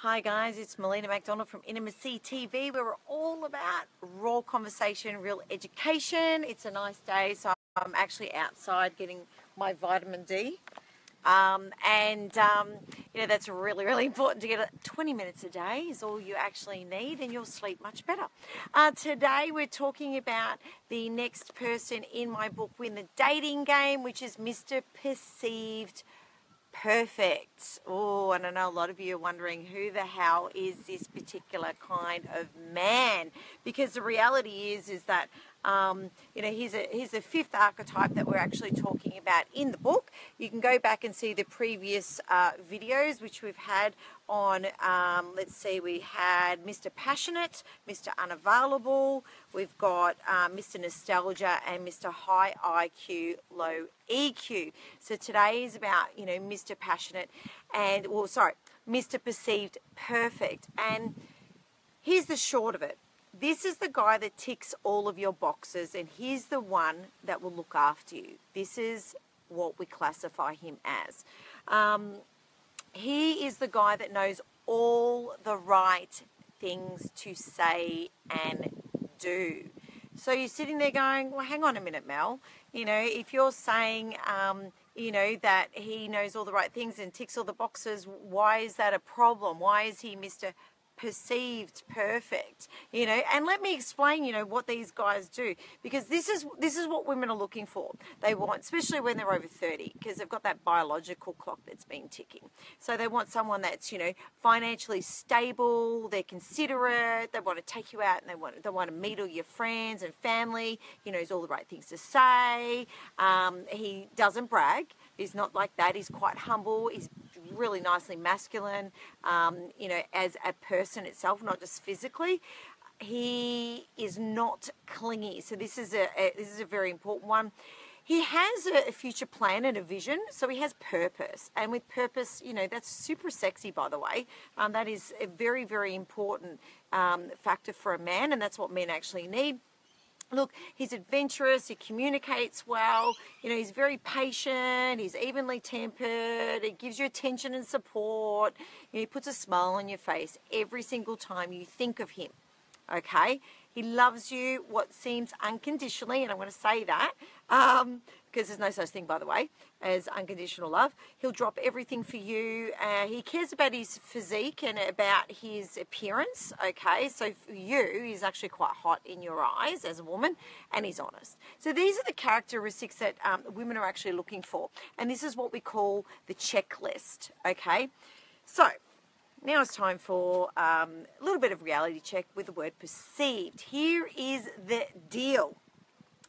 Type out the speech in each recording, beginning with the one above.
Hi guys, it's Melina McDonald from IntimacyTV, where we're all about raw conversation, real education. It's a nice day, so I'm actually outside getting my vitamin D. That's really, really important to get 20 minutes a day is all you actually need, and you'll sleep much better. Today we're talking about the next person in my book, Win the Dating Game, which is Mr.Perceived Perfect. Oh, and I know a lot of you are wondering who the hell is this particular kind of man, because the reality is that he's the fifth archetype that we're actually talking about in the book. You can go back and see the previous videos which we've had on, we had Mr. Passionate, Mr. Unavailable, we've got Mr. Nostalgia, and Mr. High IQ, Low EQ. So today is about, Mr. Passionate and, Mr. Perceived Perfect. And here's the short of it. This is the guy that ticks all of your boxes, and he's the one that will look after you. This is what we classify him as. He is the guy that knows all the right things to say and do. So you're sitting there going, well, hang on a minute, Mel. If you're saying, that he knows all the right things and ticks all the boxes, why is that a problem? Why is he Mr. Perceived Perfect? And let me explain what these guys do, because this is what women are looking for. They want, especially when they're over 30, because they've got that biological clock that's been ticking. So they want someone that's financially stable, they're considerate, they want to take you out, and they want to meet all your friends and family. He knows all the right things to say. He doesn't brag. He's not like that. He's quite humble. He's really nicely masculine, as a person itself, not just physically. He is not clingy. So this is a very important one. He has a future plan and a vision, so he has purpose. And with purpose, that's super sexy, by the way. That is a very, very important factor for a man, and that's what men actually need. Look, he's adventurous, he communicates well, he's very patient, he's evenly tempered, he gives you attention and support, he puts a smile on your face every single time you think of him, okay? He loves you what seems unconditionally, and I'm going to say that, because there's no such thing, by the way, as unconditional love. He'll drop everything for you. He cares about his physique and about his appearance, okay? So for you, he's actually quite hot in your eyes as a woman, and he's honest. So these are the characteristics that women are actually looking for, and this is what we call the checklist, okay? So now it's time for a little bit of reality check with the word perceived. Here is the deal.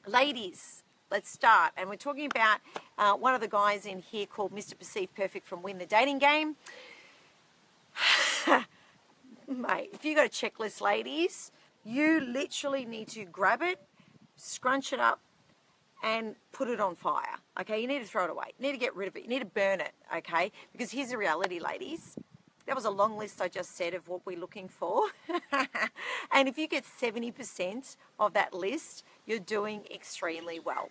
Ladies, let's start. And we're talking about one of the guys in here called Mr. Perceived Perfect from Win the Dating Game. Mate, if you got a checklist, ladies, you literally need to grab it, scrunch it up, and put it on fire. Okay, you need to throw it away. You need to get rid of it. You need to burn it, okay? Because here's the reality, ladies. That was a long list I just said of what we're looking for. And if you get 70% of that list, you're doing extremely well,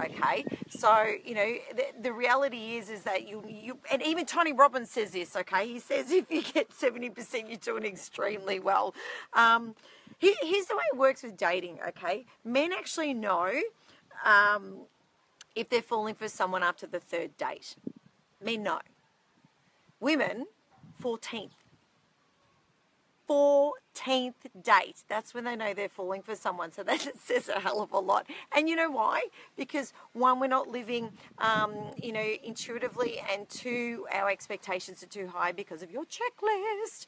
okay? So, the reality is that you and even Tony Robbins says this, okay? He says if you get 70%, you're doing extremely well. Here's the way it works with dating, okay? Men actually know if they're falling for someone after the third date. Men know. Women, 14th date. That's when they know they're falling for someone. So that says a hell of a lot. And you know why? Because one, we're not living, intuitively, and two, our expectations are too high because of your checklist.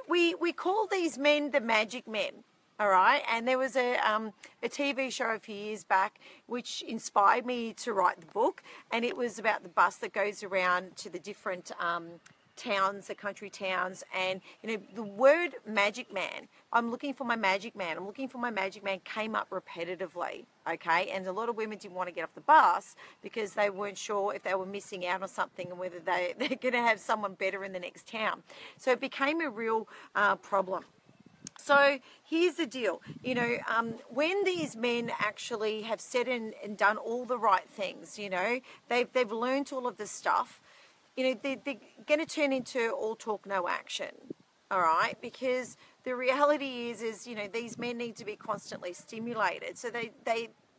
We call these men the magic men. All right, and there was a TV show a few years back which inspired me to write the book, and it was about the bus that goes around to the different towns, the country towns, and the word magic man, I'm looking for my magic man, came up repetitively, okay? And a lot of women didn't want to get off the bus because they weren't sure if they were missing out on something and whether they're going to have someone better in the next town. So it became a real problem. So here's the deal, when these men actually have said and done all the right things, they've learned all of this stuff, they're going to turn into all talk, no action. all right? Because the reality is, you know, these men need to be constantly stimulated. So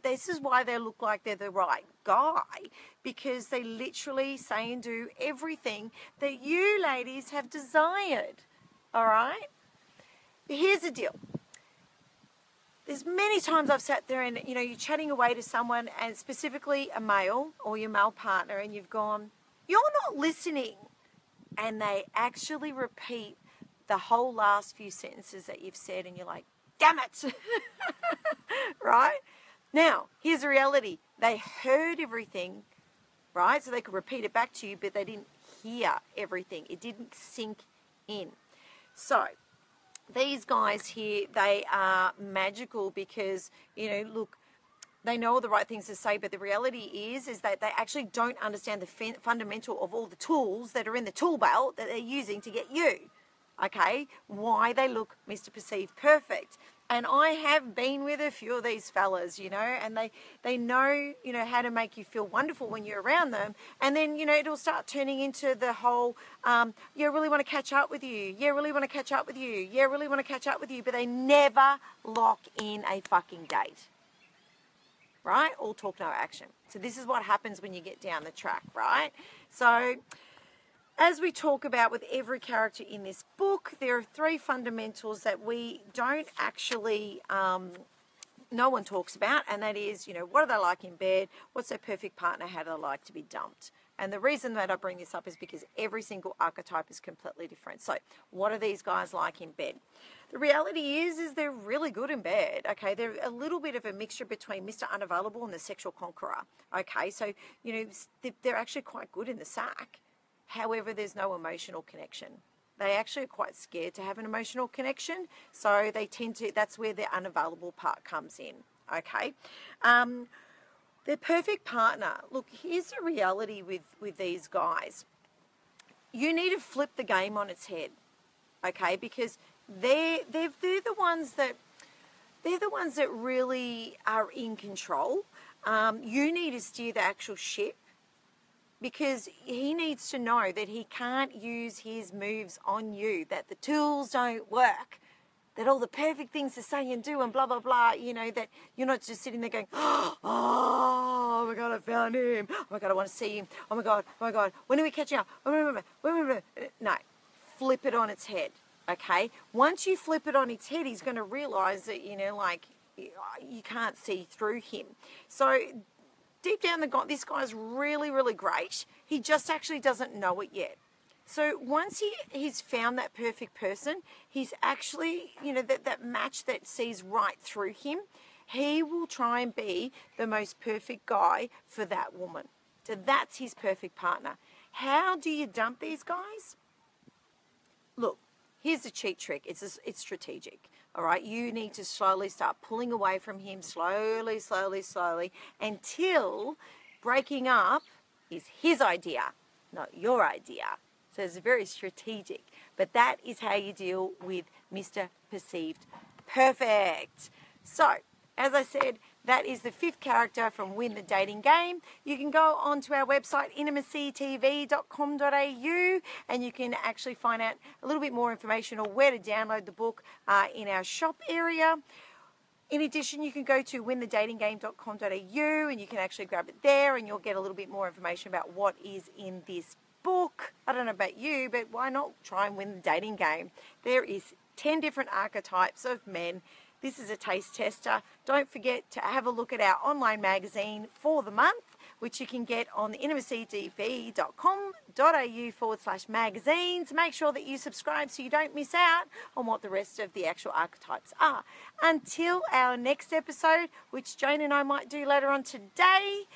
this is why they look like they're the right guy, because they literally say and do everything that you ladies have desired, all right? But here's the deal. There's many times I've sat there and, you know, you're chatting away to someone, and specifically a male or your male partner, and you've gone, you're not listening. And they actually repeat the whole last few sentences that you've said, and you're like, damn it. Right? Now, here's the reality. They heard everything, right? So they could repeat it back to you, but they didn't hear everything. It didn't sink in. So these guys here, they are magical because, you know, look, they know all the right things to say, but the reality is that they actually don't understand the fundamental of all the tools that are in the tool belt that they're using to get you, okay? Why they look Mr. Perceived Perfect. And I have been with a few of these fellas, you know, and they know, you know, how to make you feel wonderful when you're around them. And then, you know, it'll start turning into the whole, yeah, I really want to catch up with you. Yeah, I really want to catch up with you. Yeah, I really want to catch up with you. But they never lock in a fucking date, right? All talk, no action. So this is what happens when you get down the track, right? So as we talk about with every character in this book, there are 3 fundamentals that we don't actually, no one talks about, and that is, you know, what do they like in bed? What's their perfect partner? How do they like to be dumped? And the reason that I bring this up is because every single archetype is completely different. So what are these guys like in bed? The reality is they're really good in bed, okay? They're a little bit of a mixture between Mr. Unavailable and the sexual conqueror, okay? So, you know, they're actually quite good in the sack. However, there's no emotional connection. They actually are quite scared to have an emotional connection, so they tend to, that's where the unavailable part comes in, okay? Their perfect partner. Look, here's the reality with these guys. You need to flip the game on its head, okay? Because they're the ones that really are in control. You need to steer the actual ship, because he needs to know that he can't use his moves on you, that the tools don't work, that all the perfect things to say and do and blah, blah, blah, you know, that you're not just sitting there going, oh my God, I found him. Oh my God, I want to see him. Oh my God, when are we catching up? No, flip it on its head, okay? Once you flip it on its head, he's going to realize that, you know, like, you can't see through him. So deep down, this guy's really, really great. He just actually doesn't know it yet. So once he's found that perfect person, he's actually, you know, that match that sees right through him, he will try and be the most perfect guy for that woman. So that's his perfect partner. How do you dump these guys? Look, here's the cheat trick. It's strategic. All right, you need to slowly start pulling away from him, slowly, until breaking up is his idea, not your idea. So it's very strategic. But that is how you deal with Mr. Perceived Perfect. So, as I said, that is the 5th character from Win the Dating Game. You can go onto our website, IntimacyTV.com.au, and you can actually find out a little bit more information or where to download the book in our shop area. In addition, you can go to winthedatinggame.com.au and you can actually grab it there, and you'll get a little bit more information about what is in this book. I don't know about you, but why not try and win the dating game? There is 10 different archetypes of men. This is a taste tester. Don't forget to have a look at our online magazine for the month, which you can get on IntimacyTV.com.au/magazines. Make sure that you subscribe so you don't miss out on what the rest of the actual archetypes are. Until our next episode, which Jane and I might do later on today,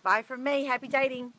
bye from me. Happy dating.